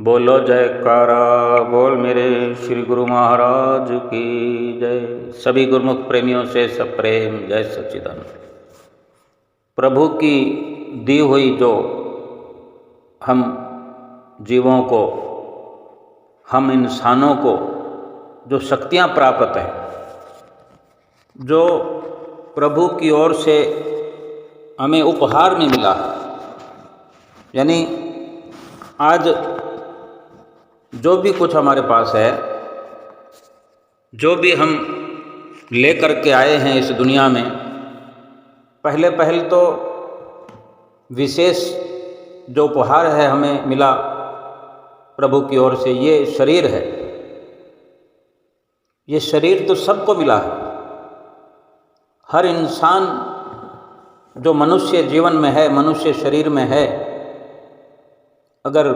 बोलो जयकारा बोल मेरे श्री गुरु महाराज की जय। सभी गुरुमुख प्रेमियों से सब प्रेम, जय सच्चिदानंद। प्रभु की दी हुई जो हम जीवों को, हम इंसानों को जो शक्तियाँ प्राप्त हैं, जो प्रभु की ओर से हमें उपहार में मिला, यानी आज जो भी कुछ हमारे पास है, जो भी हम लेकर के आए हैं इस दुनिया में, पहले तो विशेष जो उपहार है हमें मिला प्रभु की ओर से, ये शरीर है। ये शरीर तो सबको मिला है। हर इंसान जो मनुष्य जीवन में है, मनुष्य शरीर में है, अगर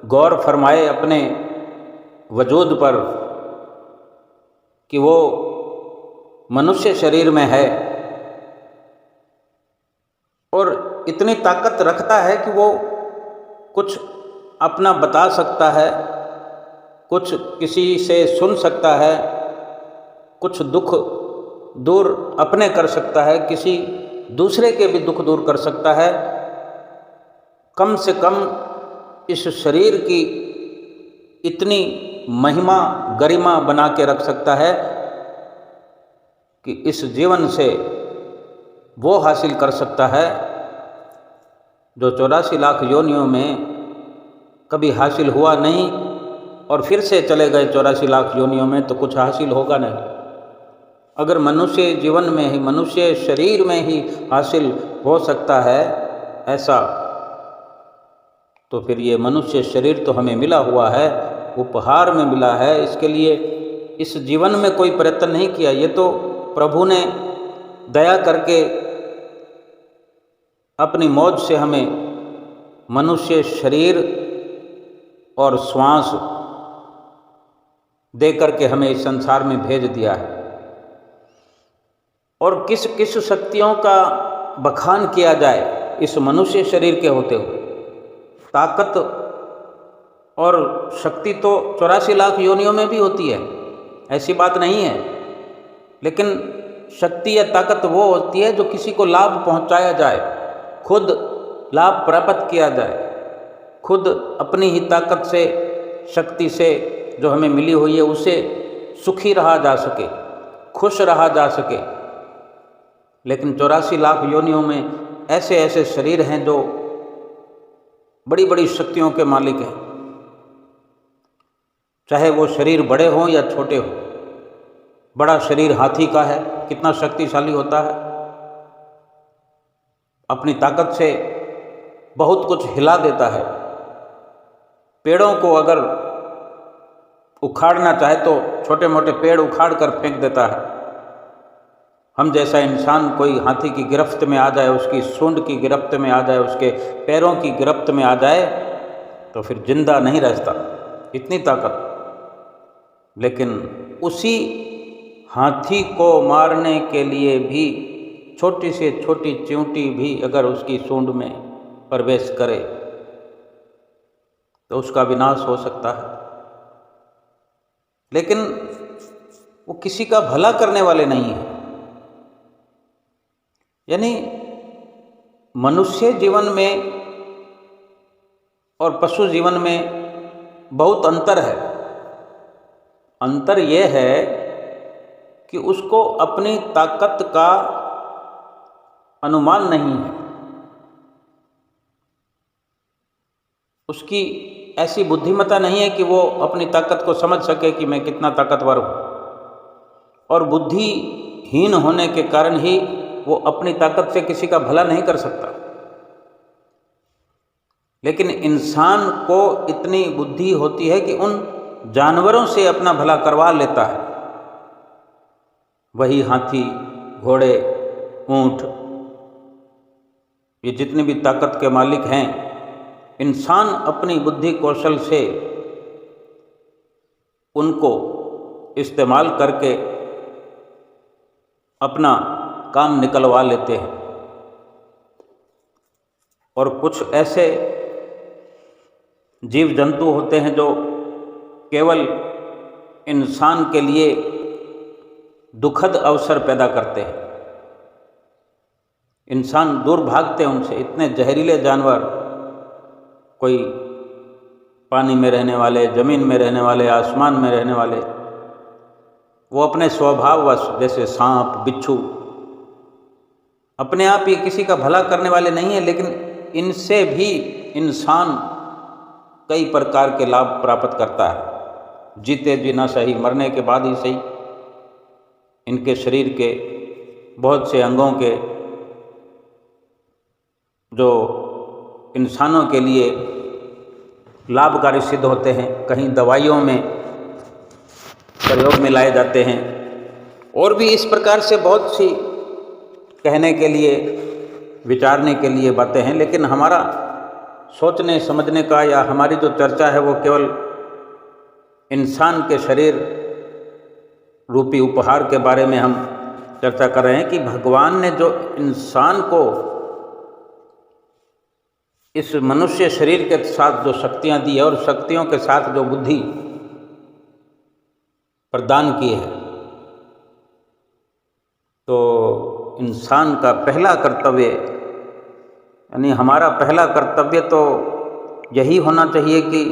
गौर फरमाए अपने वजूद पर कि वो मनुष्य शरीर में है और इतनी ताकत रखता है कि वो कुछ अपना बता सकता है, कुछ किसी से सुन सकता है, कुछ दुख दूर अपने कर सकता है, किसी दूसरे के भी दुख दूर कर सकता है। कम से कम इस शरीर की इतनी महिमा गरिमा बना के रख सकता है कि इस जीवन से वो हासिल कर सकता है जो 84 लाख योनियों में कभी हासिल हुआ नहीं, और फिर से चले गए 84 लाख योनियों में तो कुछ हासिल होगा नहीं। अगर मनुष्य जीवन में ही, मनुष्य शरीर में ही हासिल हो सकता है ऐसा, तो फिर ये मनुष्य शरीर तो हमें मिला हुआ है, उपहार में मिला है। इसके लिए इस जीवन में कोई प्रयत्न नहीं किया, ये तो प्रभु ने दया करके अपनी मौज से हमें मनुष्य शरीर और श्वास दे करके हमें इस संसार में भेज दिया है। और किस किस शक्तियों का बखान किया जाए इस मनुष्य शरीर के होते हुए। ताकत और शक्ति तो 84 लाख योनियों में भी होती है, ऐसी बात नहीं है, लेकिन शक्ति या ताकत वो होती है जो किसी को लाभ पहुंचाया जाए, खुद लाभ प्राप्त किया जाए, खुद अपनी ही ताकत से, शक्ति से जो हमें मिली हुई है उसे सुखी रहा जा सके, खुश रहा जा सके। लेकिन 84 लाख योनियों में ऐसे ऐसे शरीर हैं जो बड़ी बड़ी शक्तियों के मालिक हैं, चाहे वो शरीर बड़े हों या छोटे हों। बड़ा शरीर हाथी का है, कितना शक्तिशाली होता है, अपनी ताकत से बहुत कुछ हिला देता है। पेड़ों को अगर उखाड़ना चाहे तो छोटे मोटे पेड़ उखाड़ कर फेंक देता है। हम जैसा इंसान कोई हाथी की गिरफ्त में आ जाए, उसकी सूंड की गिरफ्त में आ जाए, उसके पैरों की गिरफ्त में आ जाए तो फिर जिंदा नहीं रहता, इतनी ताकत। लेकिन उसी हाथी को मारने के लिए भी छोटी से छोटी चींटी भी अगर उसकी सूंड में प्रवेश करे तो उसका विनाश हो सकता है। लेकिन वो किसी का भला करने वाले नहीं है। यानी मनुष्य जीवन में और पशु जीवन में बहुत अंतर है। अंतर यह है कि उसको अपनी ताकत का अनुमान नहीं है, उसकी ऐसी बुद्धिमत्ता नहीं है कि वो अपनी ताकत को समझ सके कि मैं कितना ताकतवर हूँ, और बुद्धिहीन होने के कारण ही वो अपनी ताकत से किसी का भला नहीं कर सकता। लेकिन इंसान को इतनी बुद्धि होती है कि उन जानवरों से अपना भला करवा लेता है। वही हाथी, घोड़े, ऊंट, ये जितने भी ताकत के मालिक हैं, इंसान अपनी बुद्धि कौशल से उनको इस्तेमाल करके अपना काम निकलवा लेते हैं। और कुछ ऐसे जीव जंतु होते हैं जो केवल इंसान के लिए दुखद अवसर पैदा करते हैं। इंसान दूर भागते हैं उनसे। इतने जहरीले जानवर, कोई पानी में रहने वाले, ज़मीन में रहने वाले, आसमान में रहने वाले, वो अपने स्वभाववश, जैसे सांप, बिच्छू, अपने आप ये किसी का भला करने वाले नहीं है, लेकिन इनसे भी इंसान कई प्रकार के लाभ प्राप्त करता है। जीते जी ना सही, मरने के बाद ही सही, इनके शरीर के बहुत से अंगों के जो इंसानों के लिए लाभकारी सिद्ध होते हैं, कहीं दवाइयों में प्रयोग में लाए जाते हैं, और भी इस प्रकार से बहुत सी कहने के लिए, विचारने के लिए बातें हैं। लेकिन हमारा सोचने समझने का या हमारी जो चर्चा है वो केवल इंसान के शरीर रूपी उपहार के बारे में हम चर्चा कर रहे हैं कि भगवान ने जो इंसान को इस मनुष्य शरीर के साथ जो शक्तियां दी है और शक्तियों के साथ जो बुद्धि प्रदान की है, तो इंसान का पहला कर्तव्य, यानी हमारा पहला कर्तव्य तो यही होना चाहिए कि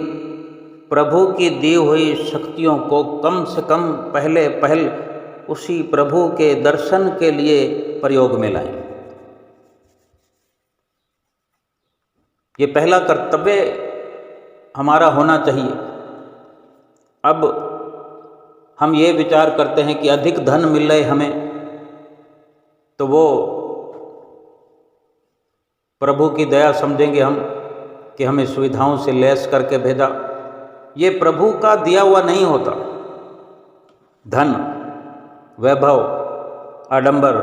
प्रभु की दी हुई शक्तियों को कम से कम पहल उसी प्रभु के दर्शन के लिए प्रयोग में लाएं। ये पहला कर्तव्य हमारा होना चाहिए। अब हम ये विचार करते हैं कि अधिक धन मिल रहे हमें, तो वो प्रभु की दया समझेंगे हम कि हमें सुविधाओं से लैस करके भेजा। ये प्रभु का दिया हुआ नहीं होता। धन, वैभव, आडंबर,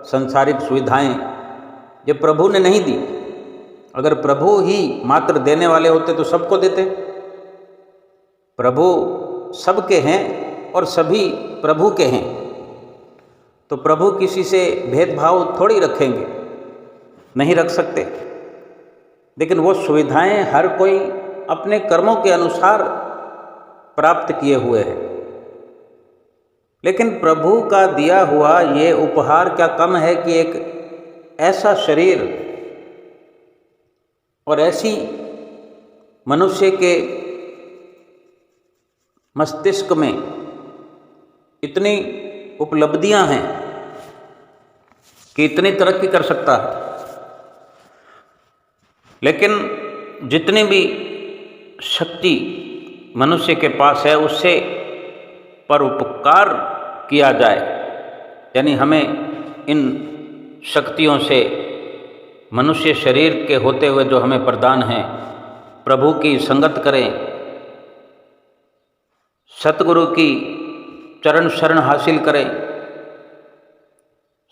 सांसारिक सुविधाएं ये प्रभु ने नहीं दी। अगर प्रभु ही मात्र देने वाले होते तो सबको देते। प्रभु सबके हैं और सभी प्रभु के हैं, तो प्रभु किसी से भेदभाव थोड़ी रखेंगे, नहीं रख सकते। लेकिन वो सुविधाएं हर कोई अपने कर्मों के अनुसार प्राप्त किए हुए हैं। लेकिन प्रभु का दिया हुआ ये उपहार क्या कम है कि एक ऐसा शरीर और ऐसी मनुष्य के मस्तिष्क में इतनी उपलब्धियां हैं कि इतनी तरक्की कर सकता है। लेकिन जितनी भी शक्ति मनुष्य के पास है उससे परोपकार किया जाए, यानी हमें इन शक्तियों से मनुष्य शरीर के होते हुए जो हमें प्रदान है, प्रभु की संगत करें, सतगुरु की चरण शरण हासिल करें,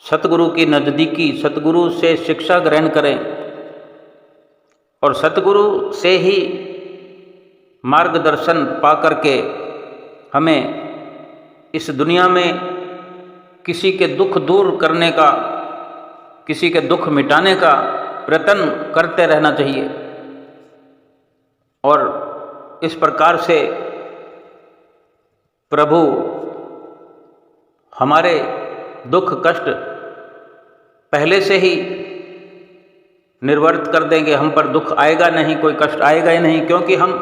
सतगुरु की नज़दीकी, सतगुरु से शिक्षा ग्रहण करें और सतगुरु से ही मार्गदर्शन पा करके हमें इस दुनिया में किसी के दुख दूर करने का, किसी के दुख मिटाने का प्रयत्न करते रहना चाहिए। और इस प्रकार से प्रभु हमारे दुख कष्ट पहले से ही निर्वर्त कर देंगे। हम पर दुख आएगा नहीं, कोई कष्ट आएगा ही नहीं, क्योंकि हम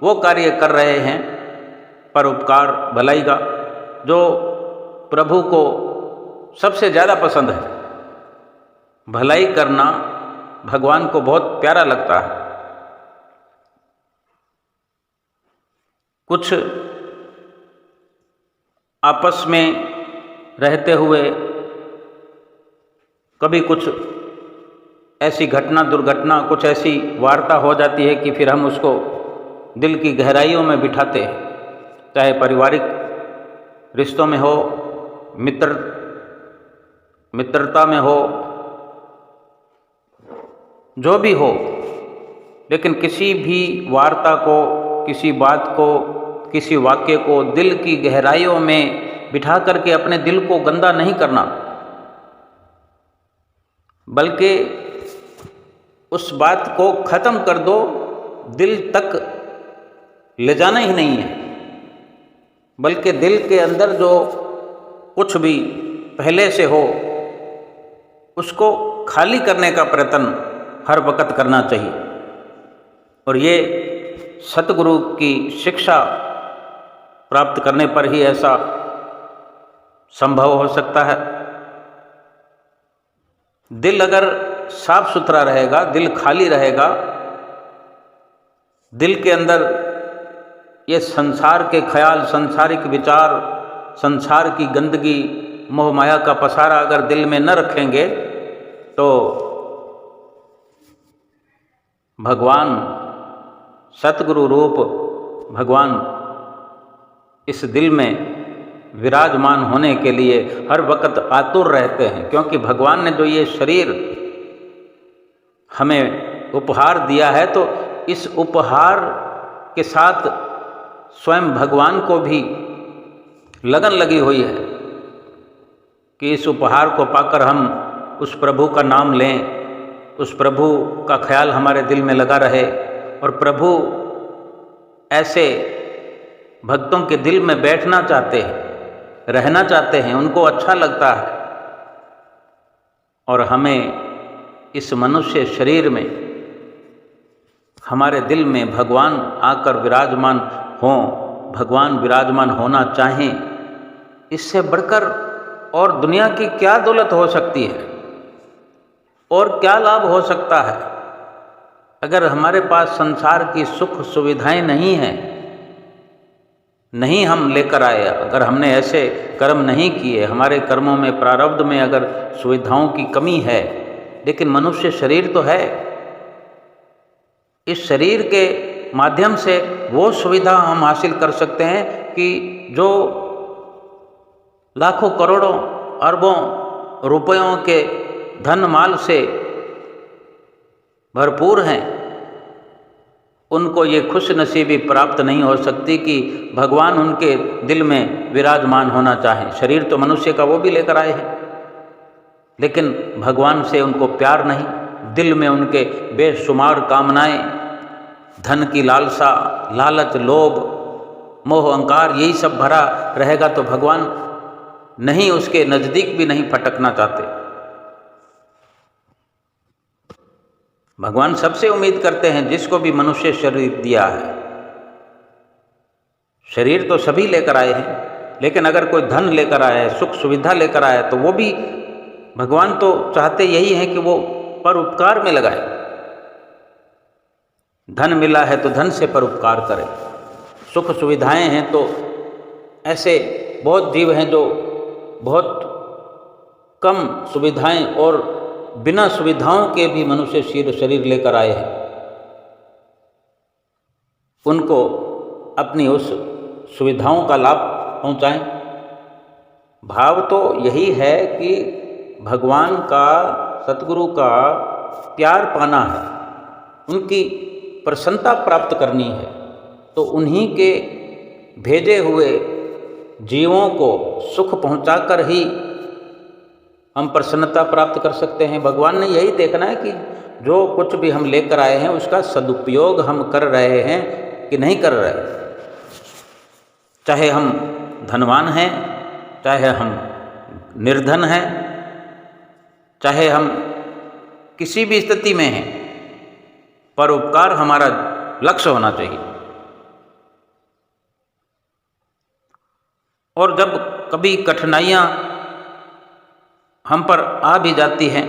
वो कार्य कर रहे हैं परोपकार, भलाई का, जो प्रभु को सबसे ज़्यादा पसंद है। भलाई करना भगवान को बहुत प्यारा लगता है। कुछ आपस में रहते हुए कभी कुछ ऐसी घटना, दुर्घटना, कुछ ऐसी वार्ता हो जाती है कि फिर हम उसको दिल की गहराइयों में बिठाते हैं। चाहे पारिवारिक रिश्तों में हो, मित्रता में हो, जो भी हो, लेकिन किसी भी वार्ता को, किसी बात को, किसी वाक्य को दिल की गहराइयों में बिठा करके अपने दिल को गंदा नहीं करना, बल्कि उस बात को ख़त्म कर दो दिल तक ले जाना ही नहीं है, बल्कि दिल के अंदर जो कुछ भी पहले से हो उसको खाली करने का प्रयत्न हर वक्त करना चाहिए। और ये सतगुरु की शिक्षा प्राप्त करने पर ही ऐसा संभव हो सकता है। दिल अगर साफ सुथरा रहेगा, दिल खाली रहेगा, दिल के अंदर ये संसार के ख्याल, सांसारिक विचार, संसार की गंदगी, मोह माया का पसारा अगर दिल में न रखेंगे तो भगवान, सतगुरु रूप भगवान इस दिल में विराजमान होने के लिए हर वक्त आतुर रहते हैं। क्योंकि भगवान ने जो ये शरीर हमें उपहार दिया है, तो इस उपहार के साथ स्वयं भगवान को भी लगन लगी हुई है कि इस उपहार को पाकर हम उस प्रभु का नाम लें, उस प्रभु का ख्याल हमारे दिल में लगा रहे। और प्रभु ऐसे भक्तों के दिल में बैठना चाहते हैं, रहना चाहते हैं, उनको अच्छा लगता है। और हमें इस मनुष्य शरीर में, हमारे दिल में भगवान आकर विराजमान हों, भगवान विराजमान होना चाहें, इससे बढ़कर और दुनिया की क्या दौलत हो सकती है और क्या लाभ हो सकता है। अगर हमारे पास संसार की सुख सुविधाएं नहीं हैं, नहीं हम लेकर आए, अगर हमने ऐसे कर्म नहीं किए, हमारे कर्मों में, प्रारब्ध में अगर सुविधाओं की कमी है, लेकिन मनुष्य शरीर तो है, इस शरीर के माध्यम से वो सुविधा हम हासिल कर सकते हैं कि जो लाखों करोड़ों अरबों रुपयों के धन माल से भरपूर हैं, उनको ये खुश नसीबी प्राप्त नहीं हो सकती कि भगवान उनके दिल में विराजमान होना चाहे। शरीर तो मनुष्य का वो भी लेकर आए हैं, लेकिन भगवान से उनको प्यार नहीं, दिल में उनके बेशुमार कामनाएं, धन की लालसा, लालच, लोभ, मोह, अहंकार, यही सब भरा रहेगा तो भगवान नहीं, उसके नज़दीक भी नहीं फटकना चाहते। भगवान सबसे उम्मीद करते हैं जिसको भी मनुष्य शरीर दिया है। शरीर तो सभी लेकर आए हैं, लेकिन अगर कोई धन लेकर आया है, सुख सुविधा लेकर आया है, तो वो भी भगवान तो चाहते यही है कि वो परोपकार में लगाए। धन मिला है तो धन से परोपकार करें, सुख सुविधाएं हैं तो ऐसे बहुत जीव हैं जो बहुत कम सुविधाएं और बिना सुविधाओं के भी मनुष्य शरीर लेकर आए हैं, उनको अपनी उस सुविधाओं का लाभ पहुंचाएं। भाव तो यही है कि भगवान का, सतगुरु का प्यार पाना है, उनकी प्रसन्नता प्राप्त करनी है, तो उन्हीं के भेजे हुए जीवों को सुख पहुंचाकर ही हम प्रसन्नता प्राप्त कर सकते हैं। भगवान ने यही देखना है कि जो कुछ भी हम लेकर आए हैं उसका सदुपयोग हम कर रहे हैं कि नहीं कर रहे। चाहे हम धनवान हैं, चाहे हम निर्धन हैं, चाहे हम किसी भी स्थिति में हैं, परोपकार हमारा लक्ष्य होना चाहिए। और जब कभी कठिनाइयाँ हम पर आ भी जाती हैं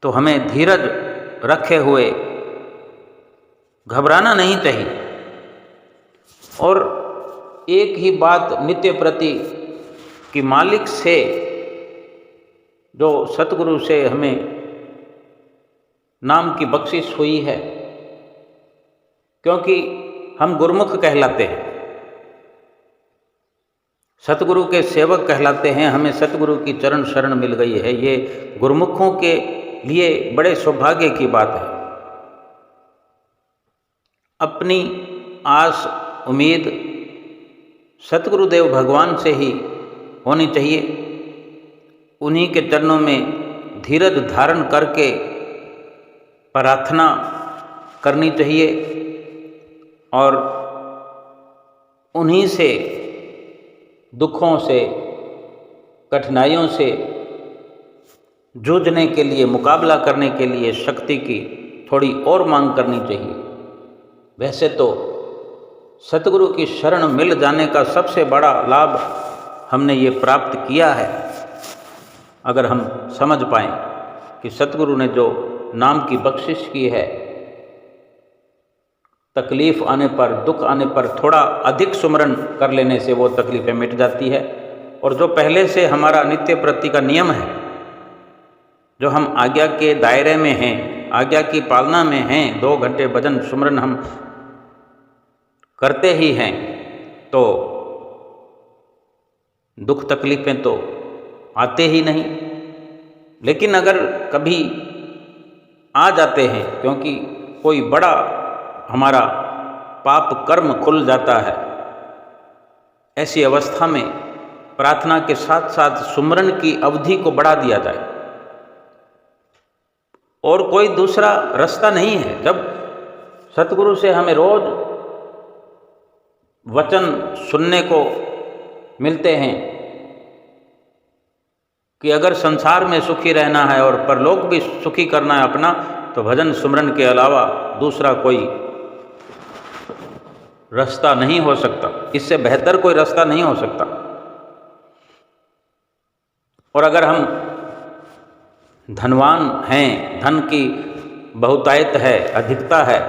तो हमें धीरज रखे हुए घबराना नहीं चाहिए। और एक ही बात नित्य प्रति कि मालिक से, जो सतगुरु से हमें नाम की बख्शिश हुई है, क्योंकि हम गुरमुख कहलाते हैं, सतगुरु के सेवक कहलाते हैं, हमें सतगुरु की चरण शरण मिल गई है। ये गुरमुखों के लिए बड़े सौभाग्य की बात है। अपनी आस उम्मीद सतगुरुदेव भगवान से ही होनी चाहिए। उन्हीं के चरणों में धीरज धारण करके प्रार्थना करनी चाहिए और उन्हीं से, दुखों से, कठिनाइयों से जूझने के लिए, मुकाबला करने के लिए शक्ति की थोड़ी और मांग करनी चाहिए। वैसे तो सतगुरु की शरण मिल जाने का सबसे बड़ा लाभ हमने ये प्राप्त किया है, अगर हम समझ पाएँ कि सतगुरु ने जो नाम की बख्शिश की है, तकलीफ़ आने पर, दुख आने पर थोड़ा अधिक सुमरन कर लेने से वो तकलीफ़ें मिट जाती है। और जो पहले से हमारा नित्य प्रति का नियम है, जो हम आज्ञा के दायरे में हैं, आज्ञा की पालना में हैं, 2 घंटे भजन सुमरन हम करते ही हैं, तो दुख तकलीफ़ें तो आते ही नहीं। लेकिन अगर कभी आ जाते हैं, क्योंकि कोई बड़ा हमारा पाप कर्म खुल जाता है, ऐसी अवस्था में प्रार्थना के साथ साथ सुमरन की अवधि को बढ़ा दिया जाए। और कोई दूसरा रास्ता नहीं है। जब सतगुरु से हमें रोज वचन सुनने को मिलते हैं कि अगर संसार में सुखी रहना है और परलोक भी सुखी करना है अपना, तो भजन सुमरन के अलावा दूसरा कोई रास्ता नहीं हो सकता, इससे बेहतर कोई रास्ता नहीं हो सकता। और अगर हम धनवान हैं, धन की बहुतायत है, अधिकता है,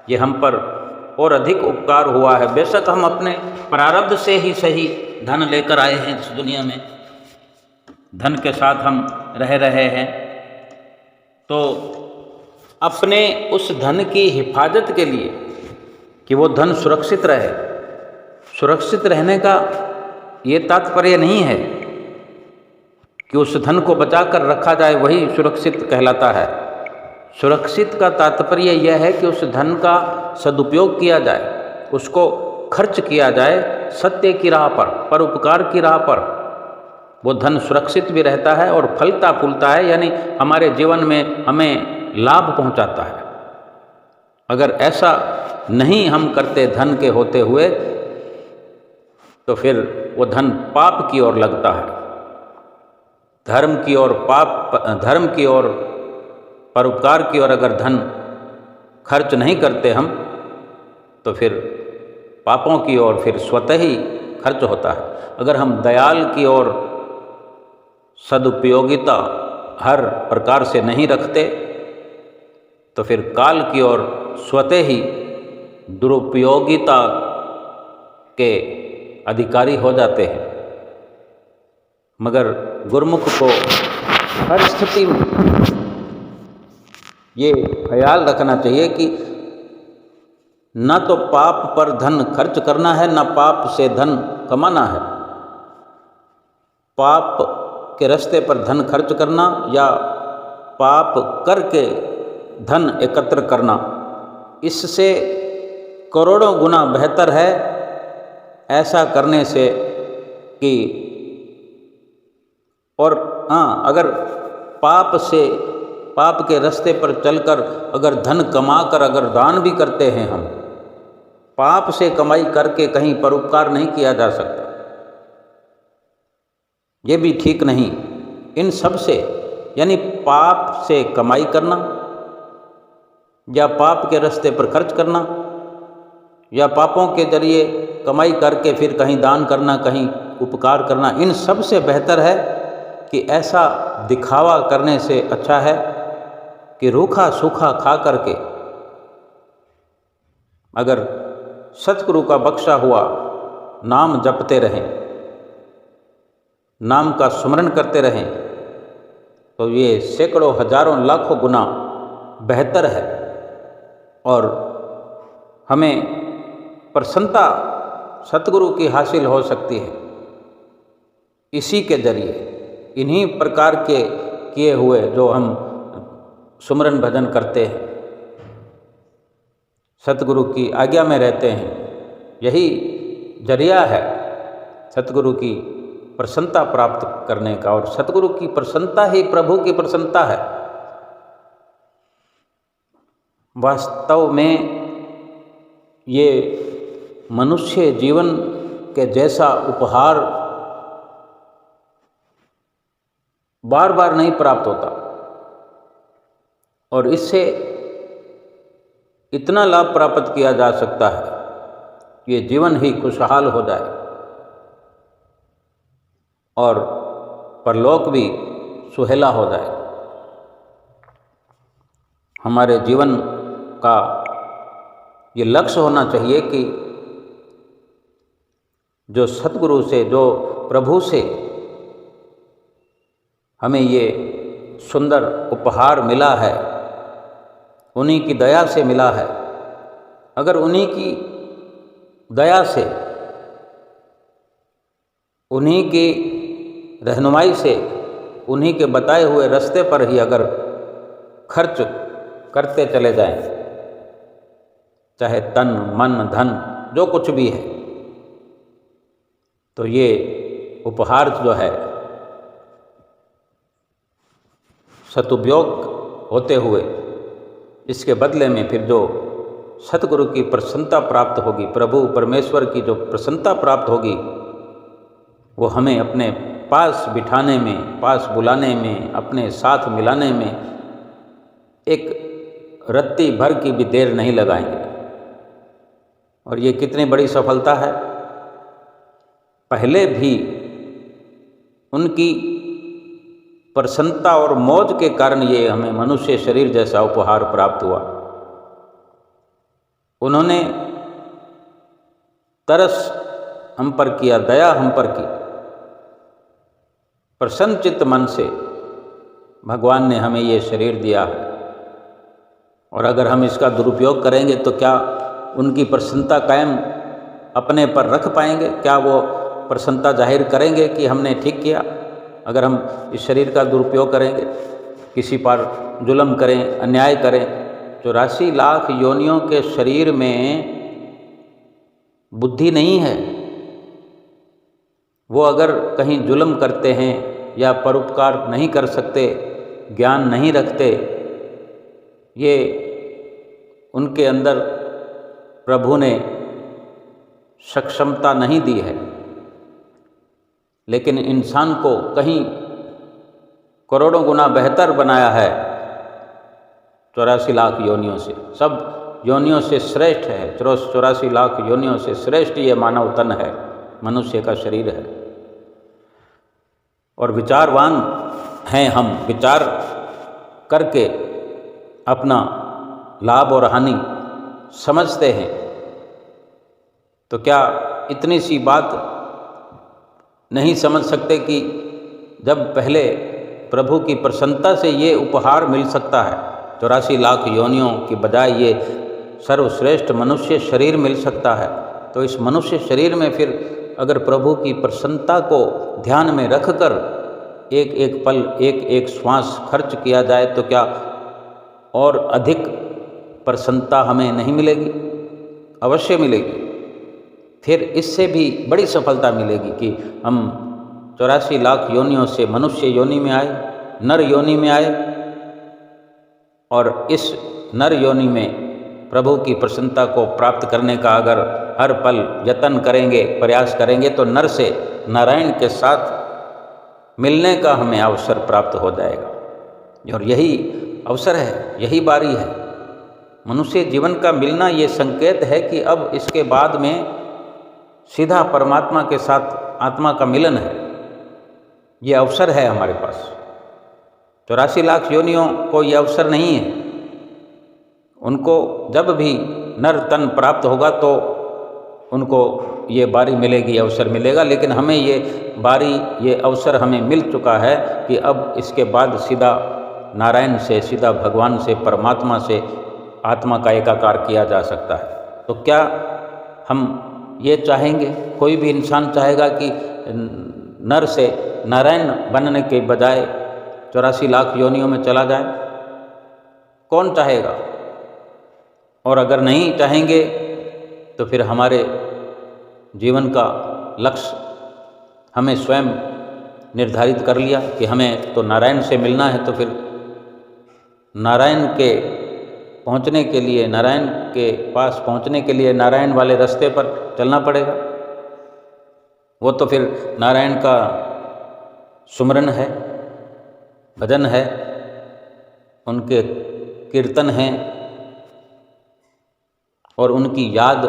ये हम पर और अधिक उपकार हुआ है। बेशक हम अपने प्रारब्ध से ही सही धन लेकर आए हैं इस दुनिया में, धन के साथ हम रह रहे हैं, तो अपने उस धन की हिफाजत के लिए कि वो धन सुरक्षित रहे, सुरक्षित रहने का ये तात्पर्य नहीं है कि उस धन को बचाकर रखा जाए वही सुरक्षित कहलाता है। सुरक्षित का तात्पर्य यह है कि उस धन का सदुपयोग किया जाए, उसको खर्च किया जाए सत्य की राह पर, परोपकार की राह पर। वो धन सुरक्षित भी रहता है और फलता फूलता है, यानी हमारे जीवन में हमें लाभ पहुंचाता है। अगर ऐसा नहीं हम करते धन के होते हुए, तो फिर वो धन पाप की ओर लगता है। धर्म की ओर धर्म की ओर, परोपकार की ओर अगर धन खर्च नहीं करते हम, तो फिर पापों की ओर फिर स्वतः ही खर्च होता है। अगर हम दयाल की ओर सदुपयोगिता हर प्रकार से नहीं रखते, तो फिर काल की ओर स्वतः ही दुरुपयोगिता के अधिकारी हो जाते हैं। मगर गुरुमुख को हर स्थिति में ये ख्याल रखना चाहिए कि न तो पाप पर धन खर्च करना है, न पाप से धन कमाना है। पाप के रास्ते पर धन खर्च करना या पाप करके धन एकत्र करना, इससे करोड़ों गुना बेहतर है ऐसा करने से कि, और हाँ, अगर पाप के रास्ते पर चलकर अगर धन कमाकर अगर दान भी करते हैं हम, पाप से कमाई करके कहीं परोपकार नहीं किया जा सकता, ये भी ठीक नहीं। इन सब से, यानी पाप से कमाई करना या पाप के रास्ते पर खर्च करना या पापों के जरिए कमाई करके फिर कहीं दान करना, कहीं उपकार करना, इन सब से बेहतर है कि ऐसा दिखावा करने से अच्छा है कि रूखा सूखा खा करके अगर सतगुरु का बख्शा हुआ नाम जपते रहें, नाम का स्मरण करते रहें, तो ये सैकड़ों हजारों लाखों गुना बेहतर है। और हमें प्रसन्नता सतगुरु की हासिल हो सकती है इसी के जरिए, इन्हीं प्रकार के किए हुए जो हम सुमरन भजन करते हैं, सतगुरु की आज्ञा में रहते हैं, यही जरिया है सतगुरु की प्रसन्नता प्राप्त करने का। और सतगुरु की प्रसन्नता ही प्रभु की प्रसन्नता है। वास्तव में ये मनुष्य जीवन के जैसा उपहार बार बार नहीं प्राप्त होता, और इससे इतना लाभ प्राप्त किया जा सकता है कि ये जीवन ही खुशहाल हो जाए और परलोक भी सुहेला हो जाए। हमारे जीवन का ये लक्ष्य होना चाहिए कि जो सतगुरु से, जो प्रभु से हमें ये सुंदर उपहार मिला है, उन्हीं की दया से मिला है। अगर उन्हीं की दया से, उन्हीं की रहनुमाई से, उन्हीं के बताए हुए रास्ते पर ही अगर खर्च करते चले जाएं, चाहे तन मन धन जो कुछ भी है, तो ये उपहार जो है सदुपयोग होते हुए इसके बदले में फिर जो सतगुरु की प्रसन्नता प्राप्त होगी, प्रभु परमेश्वर की जो प्रसन्नता प्राप्त होगी, वो हमें अपने पास बिठाने में, पास बुलाने में, अपने साथ मिलाने में एक रत्ती भर की भी देर नहीं लगाएंगे। और ये कितनी बड़ी सफलता है। पहले भी उनकी प्रसन्नता और मौज के कारण ये हमें मनुष्य शरीर जैसा उपहार प्राप्त हुआ। उन्होंने तरस हम पर किया, दया हम पर की, प्रसन्न चित्त मन से भगवान ने हमें ये शरीर दिया है। और अगर हम इसका दुरुपयोग करेंगे तो क्या उनकी प्रसन्नता कायम अपने पर रख पाएंगे? क्या वो प्रसन्नता जाहिर करेंगे कि हमने ठीक किया? अगर हम इस शरीर का दुरुपयोग करेंगे, किसी पर जुल्म करें, अन्याय करें, 84 लाख योनियों के शरीर में बुद्धि नहीं है, वो अगर कहीं जुल्म करते हैं या परोपकार नहीं कर सकते, ज्ञान नहीं रखते, ये उनके अंदर प्रभु ने सक्षमता नहीं दी है। लेकिन इंसान को कहीं करोड़ों गुना बेहतर बनाया है 84 लाख योनियों से। सब योनियों से श्रेष्ठ है, 84 लाख योनियों से श्रेष्ठ ये मानव तन है, मनुष्य का शरीर है। और विचारवान हैं हम, विचार करके अपना लाभ और हानि समझते हैं। तो क्या इतनी सी बात नहीं समझ सकते कि जब पहले प्रभु की प्रसन्नता से ये उपहार मिल सकता है, 84 लाख योनियों की बजाय ये सर्वश्रेष्ठ मनुष्य शरीर मिल सकता है, तो इस मनुष्य शरीर में फिर अगर प्रभु की प्रसन्नता को ध्यान में रखकर एक एक पल, एक एक श्वास खर्च किया जाए तो क्या और अधिक प्रसन्नता हमें नहीं मिलेगी? अवश्य मिलेगी। फिर इससे भी बड़ी सफलता मिलेगी कि हम 84 लाख योनियों से मनुष्य योनि में आए, नर योनि में आए, और इस नर योनि में प्रभु की प्रसन्नता को प्राप्त करने का अगर हर पल यत्न करेंगे, प्रयास करेंगे, तो नर से नारायण के साथ मिलने का हमें अवसर प्राप्त हो जाएगा। और यही अवसर है, यही बारी है। मनुष्य जीवन का मिलना ये संकेत है कि अब इसके बाद में सीधा परमात्मा के साथ आत्मा का मिलन है। ये अवसर है हमारे पास। 84 लाख योनियों को ये अवसर नहीं है। उनको जब भी नर तन प्राप्त होगा तो उनको ये बारी मिलेगी, अवसर मिलेगा। लेकिन हमें ये बारी, ये अवसर हमें मिल चुका है कि अब इसके बाद सीधा नारायण से, सीधा भगवान से, परमात्मा से आत्मा का एकाकार किया जा सकता है। तो क्या हम ये चाहेंगे? कोई भी इंसान चाहेगा कि नर से नारायण बनने के बजाय 84 लाख योनियों में चला जाए? कौन चाहेगा? और अगर नहीं चाहेंगे तो फिर हमारे जीवन का लक्ष्य हमें स्वयं निर्धारित कर लिया कि हमें तो नारायण से मिलना है, तो फिर नारायण के पहुंचने के लिए, नारायण के पास पहुंचने के लिए नारायण वाले रास्ते पर चलना पड़ेगा। वो तो फिर नारायण का सुमरन है, भजन है, उनके कीर्तन हैं और उनकी याद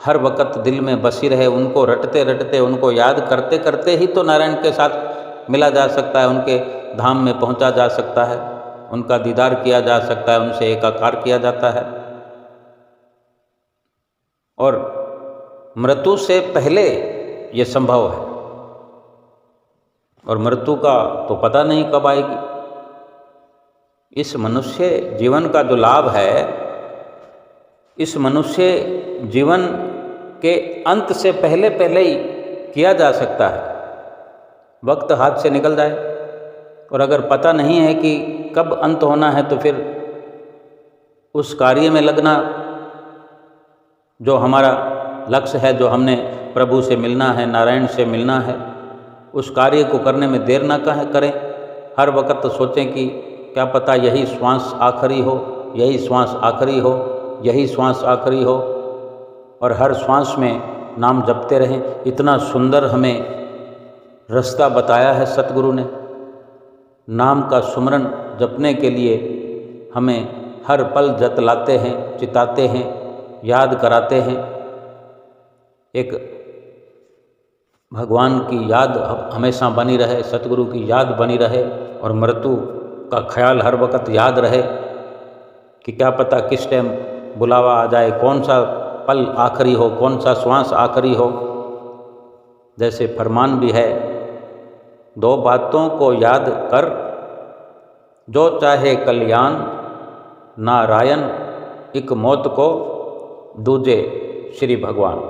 हर वक्त दिल में बसी रहे। उनको रटते रटते, उनको याद करते करते ही तो नारायण के साथ मिला जा सकता है, उनके धाम में पहुंचा जा सकता है, उनका दीदार किया जा सकता है, उनसे एकाकार किया जाता है। और मृत्यु से पहले ये संभव है, और मृत्यु का तो पता नहीं कब आएगी। इस मनुष्य जीवन का जो लाभ है, इस मनुष्य जीवन के अंत से पहले पहले ही किया जा सकता है। वक्त हाथ से निकल जाए और अगर पता नहीं है कि कब अंत होना है, तो फिर उस कार्य में लगना जो हमारा लक्ष्य है, जो हमने प्रभु से मिलना है, नारायण से मिलना है, उस कार्य को करने में देर ना करें। हर वक्त सोचें कि क्या पता यही श्वास आखिरी हो, यही श्वास आखिरी हो, यही श्वास आखिरी हो, और हर श्वास में नाम जपते रहें। इतना सुंदर हमें रास्ता बताया है सतगुरु ने। नाम का सुमरन जपने के लिए हमें हर पल जतलाते हैं, चिताते हैं, याद कराते हैं। एक भगवान की याद हमेशा बनी रहे, सतगुरु की याद बनी रहे, और मृत्यु का ख्याल हर वक्त याद रहे कि क्या पता किस टाइम बुलावा आ जाए, कौन सा पल आखिरी हो, कौन सा श्वास आखिरी हो। जैसे फरमान भी है, दो बातों को याद कर, जो चाहे कल्याण, नारायण एक मौत को दूजे श्री भगवान।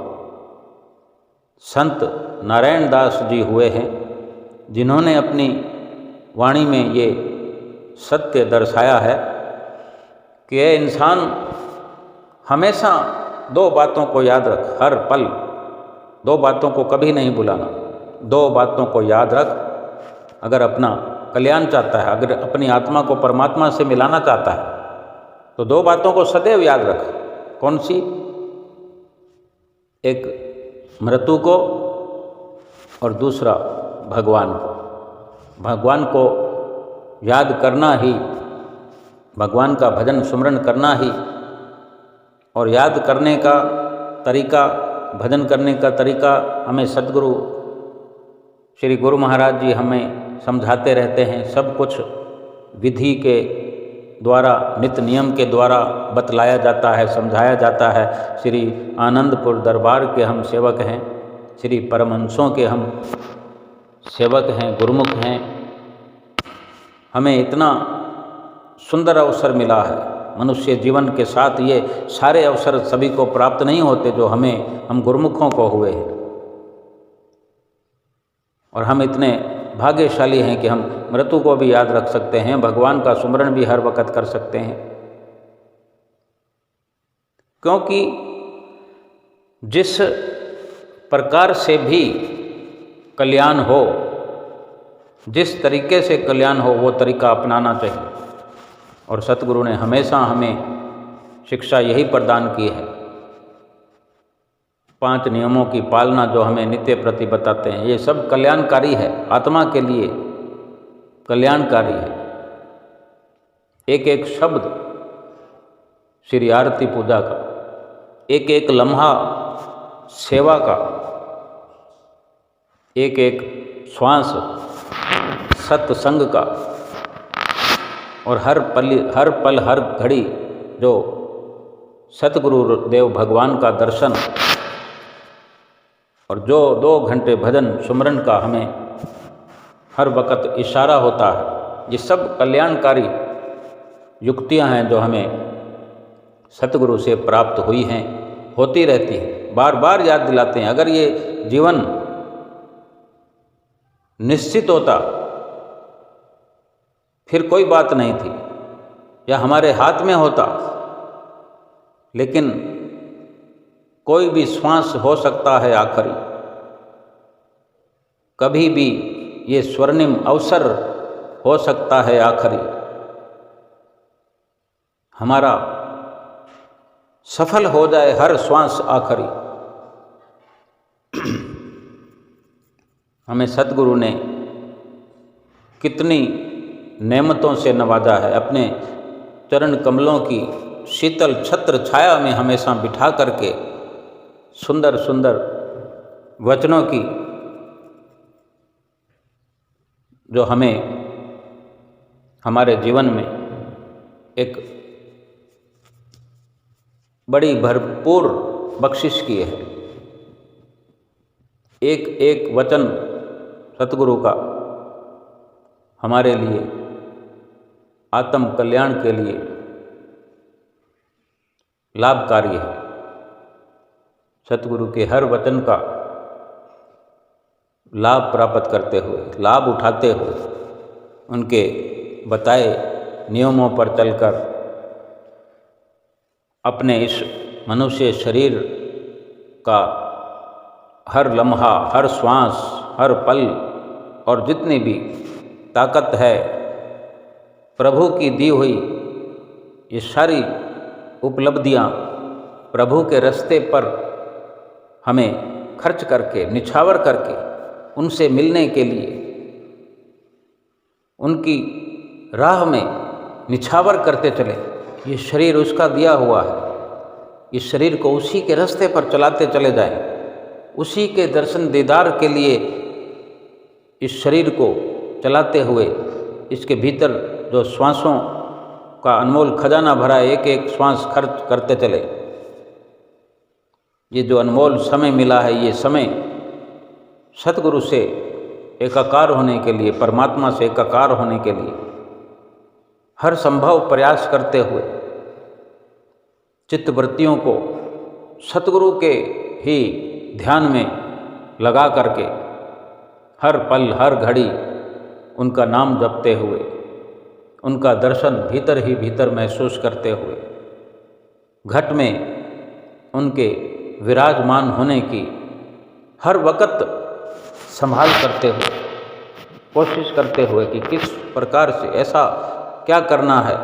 संत नारायण दास जी हुए हैं जिन्होंने अपनी वाणी में ये सत्य दर्शाया है कि ये इंसान हमेशा दो बातों को याद रख, हर पल दो बातों को कभी नहीं भुलाना। दो बातों को याद रख, अगर अपना कल्याण चाहता है, अगर अपनी आत्मा को परमात्मा से मिलाना चाहता है, तो दो बातों को सदैव याद रख। कौन सी? एक मृत्यु को और दूसरा भगवान को। भगवान को याद करना ही, भगवान का भजन सुमरन करना ही, और याद करने का तरीका, भजन करने का तरीका हमें सद्गुरु श्री गुरु महाराज जी हमें समझाते रहते हैं। सब कुछ विधि के द्वारा, नित्य नियम के द्वारा बतलाया जाता है, समझाया जाता है। श्री आनंदपुर दरबार के हम सेवक हैं, श्री परमहंसों के हम सेवक हैं, गुरुमुख हैं। हमें इतना सुंदर अवसर मिला है मनुष्य जीवन के साथ। ये सारे अवसर सभी को प्राप्त नहीं होते जो हम गुरुमुखों को हुए हैं, और हम इतने भाग्यशाली हैं कि हम मृत्यु को भी याद रख सकते हैं, भगवान का सुमरन भी हर वक्त कर सकते हैं। क्योंकि जिस प्रकार से भी कल्याण हो, जिस तरीके से कल्याण हो, वो तरीका अपनाना चाहिए। और सतगुरु ने हमेशा हमें शिक्षा यही प्रदान की है। 5 नियमों की पालना जो हमें नित्य प्रति बताते हैं, ये सब कल्याणकारी है, आत्मा के लिए कल्याणकारी है। एक एक शब्द श्री आरती पूजा का, एक एक लम्हा सेवा का, एक एक श्वास सत्संग का, और हर पल हर घड़ी जो सतगुरु देव भगवान का दर्शन, और जो 2 घंटे भजन सुमरन का हमें हर वक्त इशारा होता है, ये सब कल्याणकारी युक्तियां हैं जो हमें सतगुरु से प्राप्त हुई हैं, होती रहती हैं, बार बार याद दिलाते हैं। अगर ये जीवन निश्चित होता फिर कोई बात नहीं थी, या हमारे हाथ में होता, लेकिन कोई भी श्वास हो सकता है आखिरी। कभी भी ये स्वर्णिम अवसर हो सकता है आखिरी। हमारा सफल हो जाए हर श्वास आखिरी। हमें सतगुरु ने कितनी नेमतों से नवाजा है, अपने चरण कमलों की शीतल छत्र छाया में हमेशा बिठा करके सुंदर सुंदर वचनों की जो हमें हमारे जीवन में एक बड़ी भरपूर बख्शिश की है। एक एक वचन सतगुरु का हमारे लिए आत्म कल्याण के लिए लाभकारी है। सतगुरु के हर वचन का लाभ प्राप्त करते हुए, लाभ उठाते हुए, उनके बताए नियमों पर चलकर अपने इस मनुष्य शरीर का हर लम्हा, हर श्वास, हर पल और जितनी भी ताकत है प्रभु की दी हुई, ये सारी उपलब्धियां प्रभु के रास्ते पर हमें खर्च करके, निछावर करके, उनसे मिलने के लिए उनकी राह में निछावर करते चले। ये शरीर उसका दिया हुआ है, इस शरीर को उसी के रास्ते पर चलाते चले जाएं, उसी के दर्शन दीदार के लिए इस शरीर को चलाते हुए इसके भीतर जो श्वासों का अनमोल खजाना भरा है, एक एक श्वास खर्च करते चले। ये जो अनमोल समय मिला है, ये समय सतगुरु से एकाकार होने के लिए, परमात्मा से एकाकार होने के लिए हर संभव प्रयास करते हुए चित्तवृत्तियों को सतगुरु के ही ध्यान में लगा करके हर पल, हर घड़ी उनका नाम जपते हुए, उनका दर्शन भीतर ही भीतर महसूस करते हुए, घट में उनके विराजमान होने की हर वक्त संभाल करते हुए, कोशिश करते हुए कि किस प्रकार से, ऐसा क्या करना है,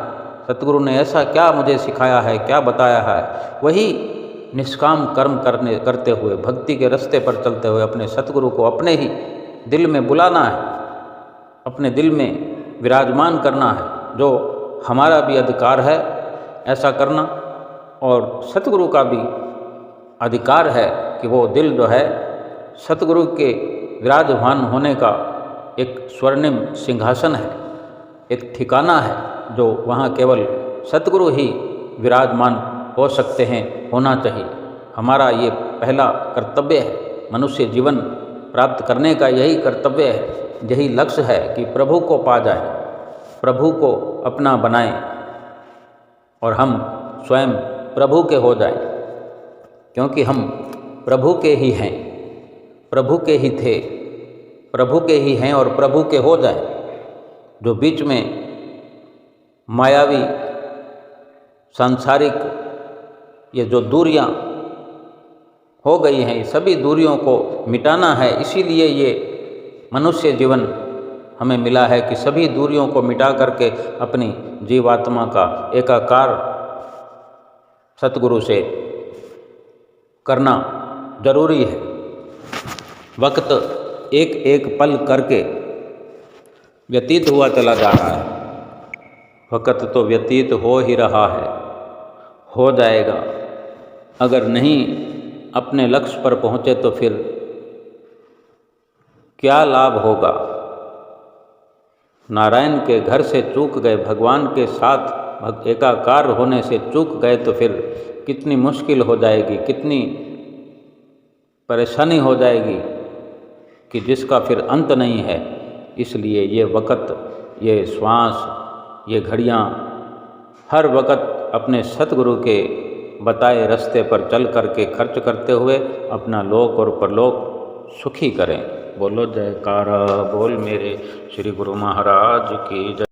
सतगुरु ने ऐसा क्या मुझे सिखाया है, क्या बताया है, वही निष्काम कर्म करते हुए, भक्ति के रास्ते पर चलते हुए अपने सतगुरु को अपने ही दिल में बुलाना है, अपने दिल में विराजमान करना है, जो हमारा भी अधिकार है ऐसा करना, और सतगुरु का भी अधिकार है कि वो दिल जो है सतगुरु के विराजमान होने का एक स्वर्णिम सिंहासन है, एक ठिकाना है, जो वहाँ केवल सतगुरु ही विराजमान हो सकते हैं, होना चाहिए। हमारा ये पहला कर्तव्य है, मनुष्य जीवन प्राप्त करने का यही कर्तव्य है, यही लक्ष्य है कि प्रभु को पा जाए, प्रभु को अपना बनाएं और हम स्वयं प्रभु के हो जाएं, क्योंकि हम प्रभु के ही हैं, प्रभु के ही थे, प्रभु के ही हैं और प्रभु के हो जाएं। जो बीच में मायावी सांसारिक ये जो दूरियां हो गई हैं, सभी दूरियों को मिटाना है। इसीलिए ये मनुष्य जीवन हमें मिला है कि सभी दूरियों को मिटा करके अपनी जीवात्मा का एकाकार सतगुरु से करना जरूरी है। वक्त एक एक पल करके व्यतीत हुआ चला जा रहा है, वक्त तो व्यतीत हो ही रहा है, हो जाएगा। अगर नहीं अपने लक्ष्य पर पहुँचे तो फिर क्या लाभ होगा। नारायण के घर से चूक गए, भगवान के साथ एकाकार होने से चूक गए तो फिर कितनी मुश्किल हो जाएगी, कितनी परेशानी हो जाएगी कि जिसका फिर अंत नहीं है। इसलिए ये वक्त, ये श्वास, ये घड़ियाँ हर वक्त अपने सतगुरु के बताए रास्ते पर चल करके खर्च करते हुए अपना लोक और परलोक सुखी करें। बोलो जयकारा बोल मेरे श्री गुरु महाराज की जय।